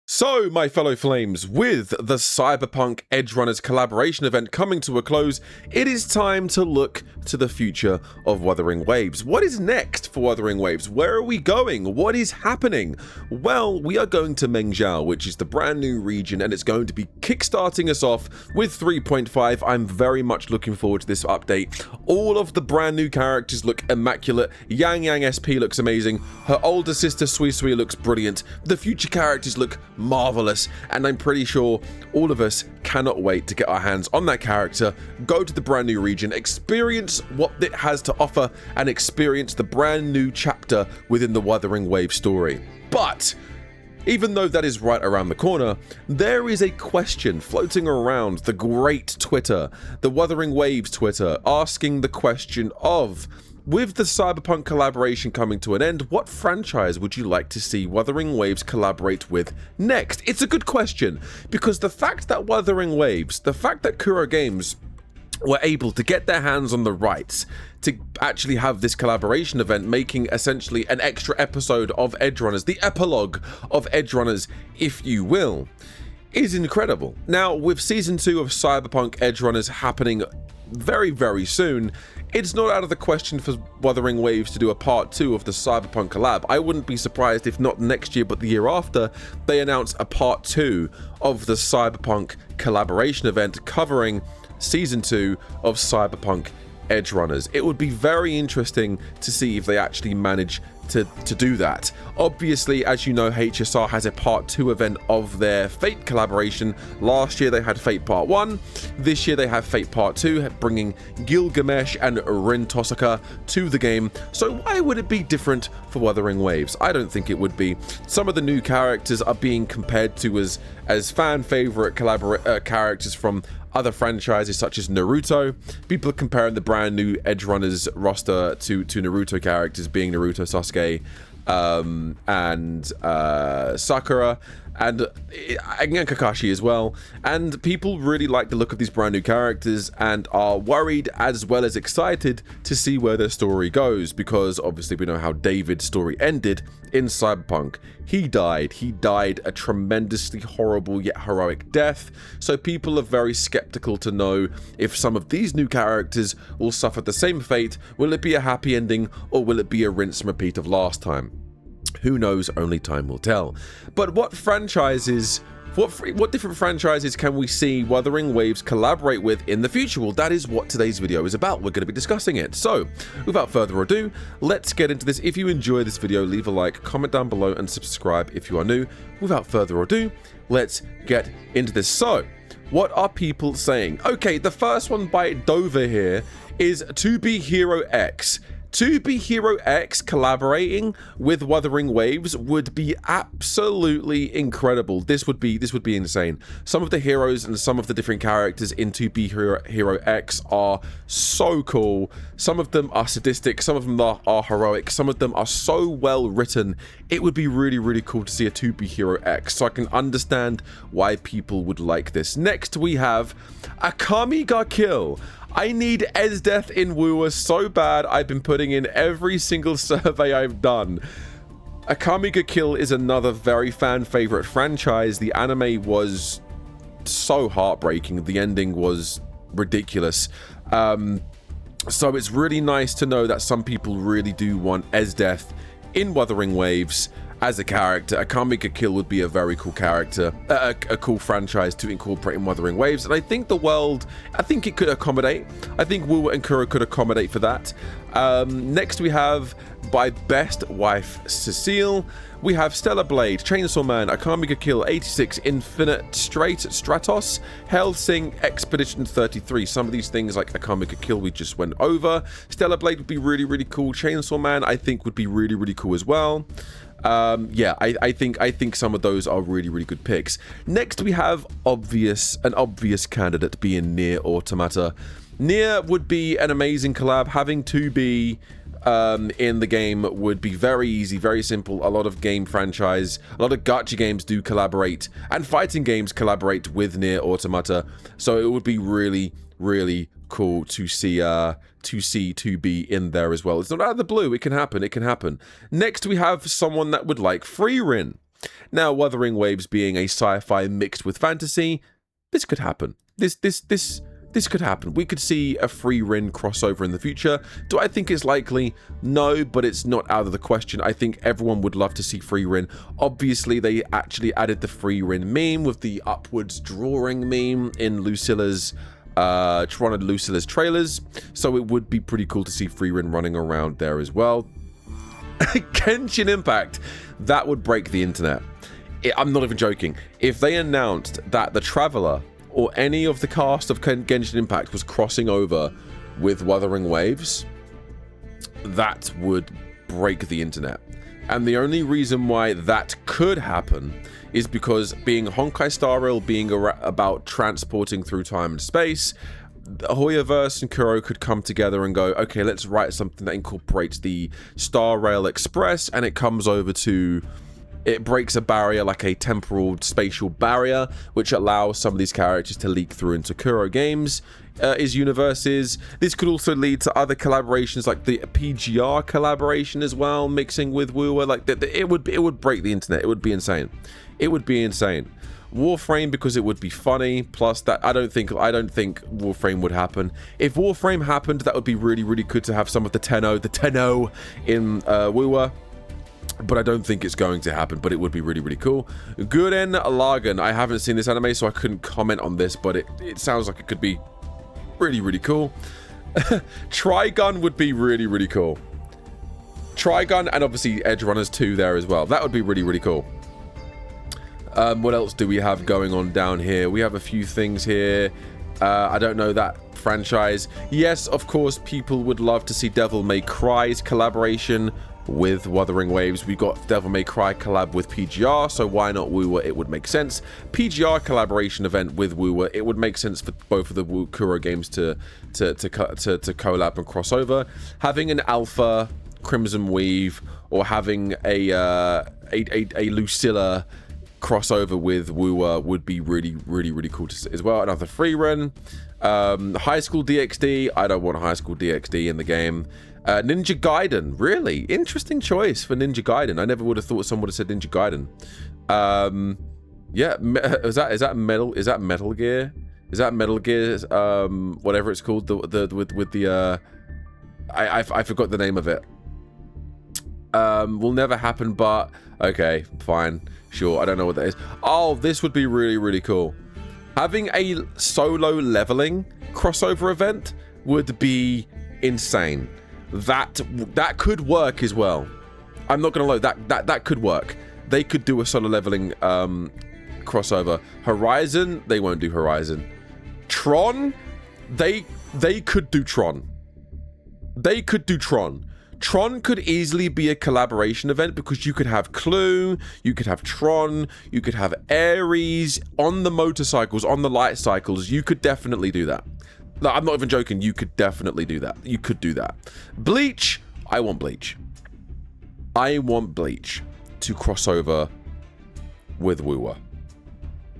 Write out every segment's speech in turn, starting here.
So, my fellow flames, with the Cyberpunk Edgerunners collaboration event coming to a close, it is time to look to the future of Wuthering Waves. What is next for Wuthering Waves? Where are we going? What is happening? Well, we are going to Mengzhou, which is the brand new region, and it's going to be kickstarting us off with 3.5. I'm very much looking forward to this update. All of the brand new characters look immaculate. Yang SP looks amazing. Her older sister Sui Sui looks brilliant. The future characters look marvelous, and I'm pretty sure all of us cannot wait to get our hands on that character, go to the brand new region, experience what it has to offer, and experience the brand new chapter within the Wuthering Waves story. But even though that is right around the corner, there is a question floating around the great Twitter, the Wuthering Waves Twitter, asking the question of, with the Cyberpunk collaboration coming to an end, what franchise would you like to see Wuthering Waves collaborate with next? It's a good question, because the fact that Wuthering Waves, the fact that Kuro Games were able to get their hands on the rights to actually have this collaboration event, making essentially an extra episode of Edgerunners, the epilogue of Edgerunners, if you will, is incredible. Now, with Season 2 of Cyberpunk Edgerunners happening very, very soon, it's not out of the question for Wuthering Waves to do a part 2 of the Cyberpunk collab. I wouldn't be surprised if not next year, but the year after, they announce a part 2 of the Cyberpunk collaboration event covering Season 2 of Cyberpunk Edgerunners. It would be very interesting to see if they actually manage to do that. Obviously, as you know, HSR has a part 2 event of their Fate collaboration. Last year they had Fate Part 1. This year they have Fate Part 2, bringing Gilgamesh and Rin Tosaka to the game. So why would it be different for Wuthering Waves? I don't think it would be. Some of the new characters are being compared to as fan favorite characters from other franchises such as Naruto. People are comparing the brand new Edgerunners roster to Naruto characters, being Naruto, Sasuke, and Sakura, and Kakashi as well. And people really like the look of these brand new characters and are worried as well as excited to see where their story goes, because obviously we know how David's story ended in Cyberpunk. He died a tremendously horrible yet heroic death, so people are very skeptical to know if some of these new characters will suffer the same fate. Will it be a happy ending, or will it be a rinse and repeat of last time? Who knows? Only time will tell. But what franchises, what different franchises can we see Wuthering Waves collaborate with in the future? Well, that is what today's video is about. We're going to be discussing it. So, without further ado, let's get into this. If you enjoy this video, leave a like, comment down below, and subscribe if you are new. Without further ado, let's get into this. So, what are people saying? Okay, the first one by Dover here is To Be Hero X. To Be Hero X collaborating with Wuthering Waves would be absolutely incredible. This would be insane. Some of the heroes and some of the different characters in To Be Hero X are so cool. Some of them are sadistic, some of them are heroic, some of them are so well written. It would be really, really cool to see a To Be Hero X, so I can understand why people would like this. Next we have Akami ga Kill. I need Esdeath in WuWa so bad. I've been putting in every single survey I've done. Akami ga Kill is another very fan favorite franchise. The anime was so heartbreaking. The ending was ridiculous. So it's really nice to know that some people really do want Esdeath in Wuthering Waves as a character. Akami ga Kill would be a very cool character, a cool franchise to incorporate in Wuthering Waves, and I think the world, I think it could accommodate. I think WuWa and Kuro could accommodate for that. Next we have, by Best Wife Cecile, we have Stellar Blade, Chainsaw Man, Akami ga Kill, 86, Infinite Stratos, Hellsing, Expedition 33. Some of these things like Akami ga Kill we just went over. Stellar Blade would be really, really cool. Chainsaw Man I think would be really, really cool as well. Yeah, I think some of those are really, really good picks. Next we have an obvious candidate being Nier Automata. Nier would be an amazing collab. Having 2B in the game would be very easy, very simple. A lot of game franchise, a lot of gacha games do collaborate, and fighting games collaborate with Nier Automata, so it would be really, really cool to see 2B in there as well. It's not out of the blue. It can happen. It can happen. Next, we have someone that would like Free Rin. Now, Wuthering Waves being a sci-fi mixed with fantasy, this could happen. This could happen. We could see a free Rin crossover in the future. Do I think it's likely? No, but it's not out of the question. I think everyone would love to see free Rin. Obviously, they actually added the free Rin meme with the upwards drawing meme in Lucilla's Tron and Lucilla's trailers. So it would be pretty cool to see free Rin running around there as well. Genshin Impact, that would break the internet. I'm not even joking. If they announced that the Traveler or any of the cast of Genshin Impact was crossing over with Wuthering Waves, that would break the internet. And the only reason why that could happen is because being Honkai Star Rail being about transporting through time and space, Hoyoverse and Kuro could come together and go, okay, let's write something that incorporates the Star Rail Express, and it comes over to... It breaks a barrier, like a temporal spatial barrier, which allows some of these characters to leak through into Kuro games, universes. This could also lead to other collaborations, like the PGR collaboration as well, mixing with WuWa. Like it would break the internet. It would be insane. It would be insane. Warframe, because it would be funny. Plus, that I don't think Warframe would happen. If Warframe happened, that would be really, really good to have some of the Tenno in WuWa. But I don't think it's going to happen, but it would be really, really cool. Gurren Lagann. I haven't seen this anime, so I couldn't comment on this, but it sounds like it could be really, really cool. Trigun would be really, really cool. Trigun, and obviously Edge Runners 2 there as well. That would be really, really cool. What else do we have going on down here? We have a few things here. I don't know that franchise. Yes, of course, people would love to see Devil May Cry's collaboration with Wuthering Waves. We got Devil May Cry collab with PGR, so why not WuWa? It would make sense. PGR collaboration event with WuWa, it would make sense for both of the Kuro games to collab and cross over. Having an Alpha Crimson Weave or having a Lucilla crossover with WuWa would be really, really, really cool to see as well. Another free run. High School DxD. I don't want High School DxD in the game. Ninja Gaiden, really interesting choice for Ninja Gaiden. I never would have thought someone would have said Ninja Gaiden. Yeah, is that Metal Gear? Is that Metal Gear? Whatever it's called, I forgot the name of it. Will never happen, but okay, fine, sure. I don't know what that is. Oh, this would be really, really cool. Having a solo leveling crossover event would be insane. That could work as well. I'm not gonna lie, that could work. They could do a solo leveling crossover. Horizon, they won't do Horizon. Tron, they could do Tron. They could do Tron. Tron could easily be a collaboration event because you could have Clue, you could have Tron, you could have Ares on the motorcycles, on the light cycles. You could definitely do that. No, I'm not even joking. You could definitely do that. You could do that. Bleach. I want Bleach. I want Bleach to cross over with WuWa.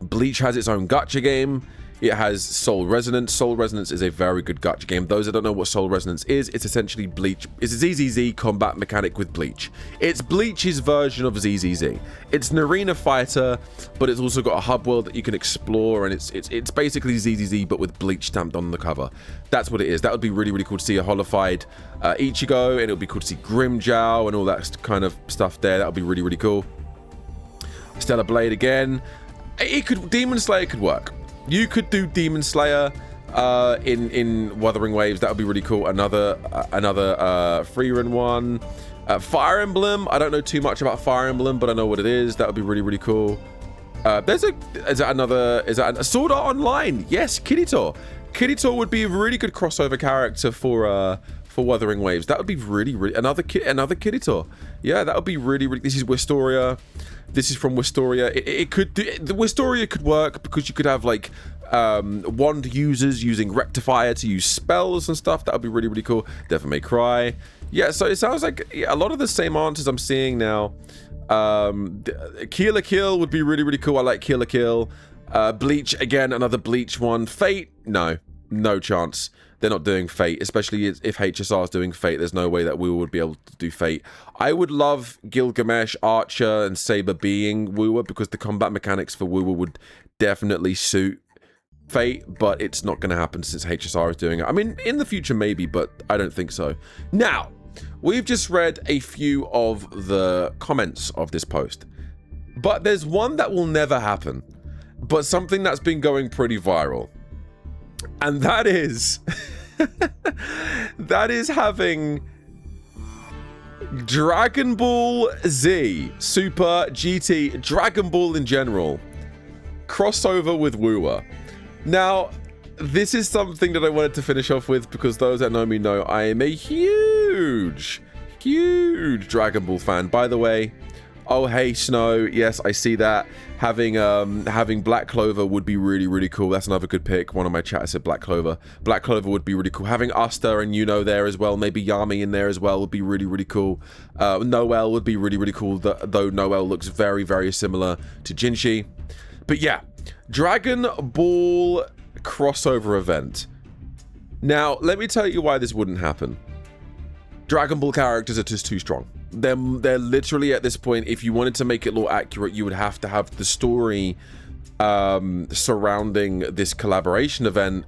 Bleach has its own gacha game. It has Soul Resonance. Soul Resonance is a very good gacha game. Those that don't know what Soul Resonance is, it's essentially Bleach. It's a ZZZ combat mechanic with Bleach. It's Bleach's version of ZZZ. It's an arena fighter, but it's also got a hub world that you can explore, and it's basically ZZZ, but with Bleach stamped on the cover. That's what it is. That would be really, really cool to see a holified Ichigo, and it would be cool to see Grimmjow and all that kind of stuff there. That would be really, really cool. Stellar Blade again. Demon Slayer could work. You could do Demon Slayer in Wuthering Waves. That would be really cool. Another free run one. Fire Emblem. I don't know too much about Fire Emblem, but I know what it is. That would be really, really cool. Is that a Sword Art Online? Yes, Kirito. Kirito would be a really good crossover character for Wuthering Waves. That would be really, really another Kirito. Yeah, that would be really, really. This is Wistoria. This is from Wistoria. The Wistoria could work because you could have like wand users using Rectifier to use spells and stuff. That would be really, really cool. Devil May Cry. Yeah, so it sounds like a lot of the same answers I'm seeing now. Kill la Kill would be really, really cool. I like Kill la Kill. Bleach, again, another Bleach one. Fate, no chance. they're not doing Fate, especially if HSR is doing Fate. There's no way that WuWa would be able to do Fate. I would love Gilgamesh, Archer, and Saber being WuWa, because the combat mechanics for WuWa would definitely suit Fate, but it's not going to happen since HSR is doing it. I mean, in the future maybe, but I don't think so. Now, we've just read a few of the comments of this post, but there's one that will never happen, but something that's been going pretty viral. And that is that is having Dragon Ball Z, Super, GT, Dragon Ball in general, crossover with WuWa. Now, this is something that I wanted to finish off with, because those that know me know I am a huge Dragon Ball fan. By the way, oh hey Snow, yes, I see that. Having Black Clover would be really cool. That's another good pick. One of my chats said Black Clover. Black Clover would be really cool. Having Asta and Yuno there as well, maybe Yami in there as well would be really cool. Noel would be really cool, though Noel looks very similar to Jinshi. But yeah, Dragon Ball crossover event. Now, let me tell you why this wouldn't happen. Dragon Ball characters are just too strong. They're literally, at this point, if you wanted to make it lore accurate, you would have to have the story surrounding this collaboration event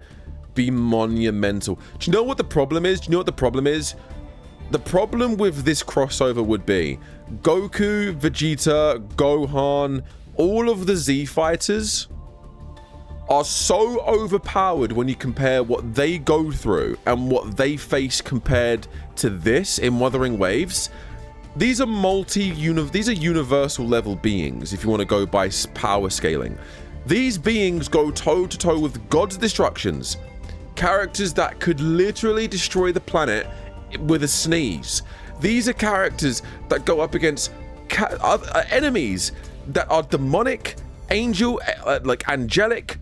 be monumental. Do you know what the problem is? The problem with this crossover would be Goku, Vegeta, Gohan, all of the Z fighters are so overpowered when you compare what they go through and what they face compared to this in Wuthering Waves. These are universal level beings, if you want to go by power scaling. These beings go toe to toe with God's destructions, characters that could literally destroy the planet with a sneeze. These are characters that go up against enemies that are demonic, angel, like angelic,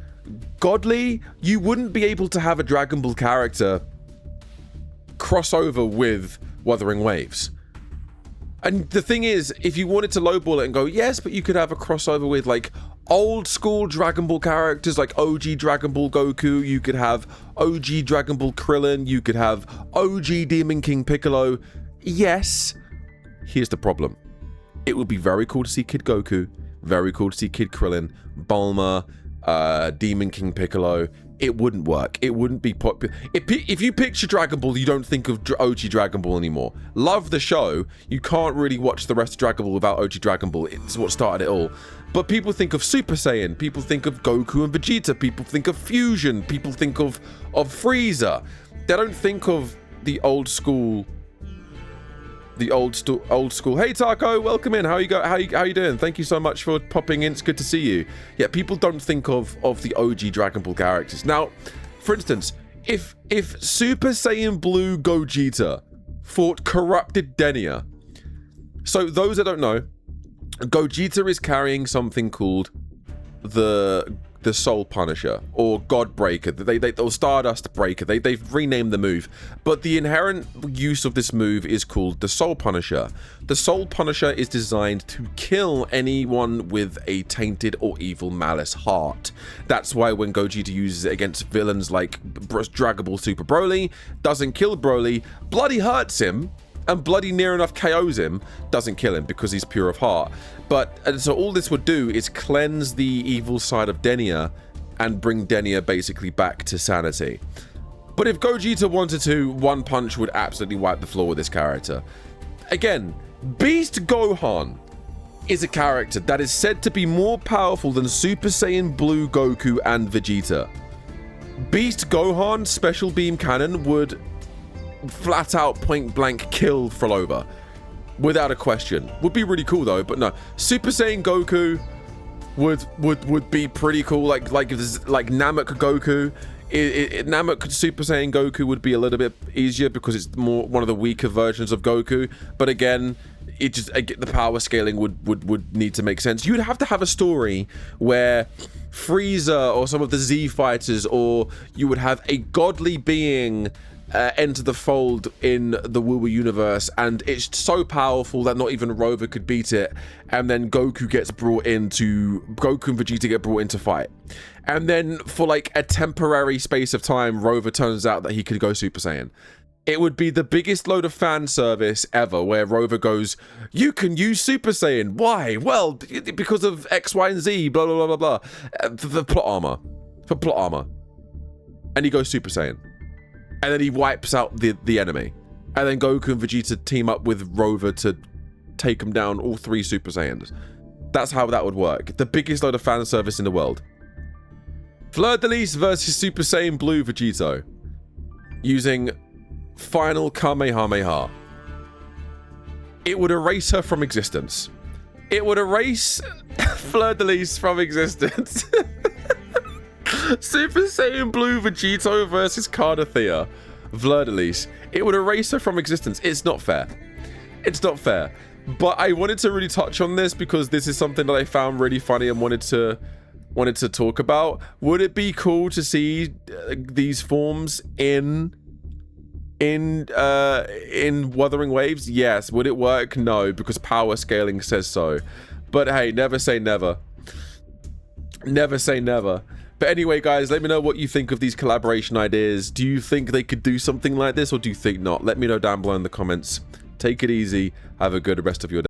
godly. You wouldn't be able to have a Dragon Ball character crossover with Wuthering Waves. And the thing is, if you wanted to lowball it and go, yes, but you could have a crossover with like old school Dragon Ball characters like OG Dragon Ball Goku, you could have OG Dragon Ball Krillin, you could have OG Demon King Piccolo. Yes, here's the problem. It would be very cool to see Kid Goku, very cool to see Kid Krillin, Bulma, Demon King Piccolo. It wouldn't work. It wouldn't be popular. If you picture Dragon Ball, you don't think of OG Dragon Ball anymore. Love the show. You can't really watch the rest of Dragon Ball without OG Dragon Ball. It's what started it all. But people think of Super Saiyan. People think of Goku and Vegeta. People think of Fusion. People think of Frieza. They don't think of the old school. Old school. Hey Taco, welcome in. How you doing? Thank you so much for popping in. It's good to see you. Yeah, people don't think of the OG Dragon Ball characters. Now, for instance, if Super Saiyan Blue Gogeta fought corrupted Denia. So those that don't know, Gogeta is carrying something called the Soul Punisher or God Breaker, or Stardust Breaker. They've renamed the move, but the inherent use of this move is called the Soul Punisher. The Soul Punisher is designed to kill anyone with a tainted or evil malice heart. That's why when Gogeta uses it against villains like Dragon Ball Super Broly, doesn't kill Broly, bloody hurts him, and bloody near enough KOs him, doesn't kill him because he's pure of heart. And so all this would do is cleanse the evil side of Denia and bring Denia basically back to sanity. But if Gogeta wanted to, one punch would absolutely wipe the floor with this character. Again, Beast Gohan is a character that is said to be more powerful than Super Saiyan Blue Goku and Vegeta. Beast Gohan Special Beam Cannon would flat out point blank kill Frolova without a question. Would be really cool though, but no. Super Saiyan Goku would be pretty cool, like Namek Goku. Namek Super Saiyan Goku would be a little bit easier because it's more one of the weaker versions of Goku, but again, the power scaling would need to make sense. You'd have to have a story where Frieza or some of the Z fighters, or you would have a godly being enter the fold in the WuWa universe, and it's so powerful that not even Rover could beat it, and then Goku and Vegeta get brought into fight, and then for like a temporary space of time, Rover turns out that he could go Super Saiyan. It would be the biggest load of fan service ever, where Rover goes, "You can use Super Saiyan. Why? Well, because of X, Y, and Z, blah, blah, blah, blah, blah. For plot armor. For plot armor." And he goes Super Saiyan. And then he wipes out the enemy. And then Goku and Vegeta team up with Rover to take him down, all 3 Super Saiyans. That's how that would work. The biggest load of fan service in the world. Fleur de Lis versus Super Saiyan Blue Vegito. Using Final Kamehameha. It would erase her from existence. It would erase Fleur de Lis from existence. Super Saiyan Blue Vegito versus Cardathea. Fleur de Lis. It would erase her from existence. It's not fair. It's not fair. But I wanted to really touch on this because this is something that I found really funny and wanted to talk about. Would it be cool to see these forms in Wuthering Waves? Yes. Would it work? No, because power scaling says so. But hey, never say never. Never say never. But anyway, guys, let me know what you think of these collaboration ideas. Do you think they could do something like this, or do you think not? Let me know down below in the comments. Take it easy. Have a good rest of your day.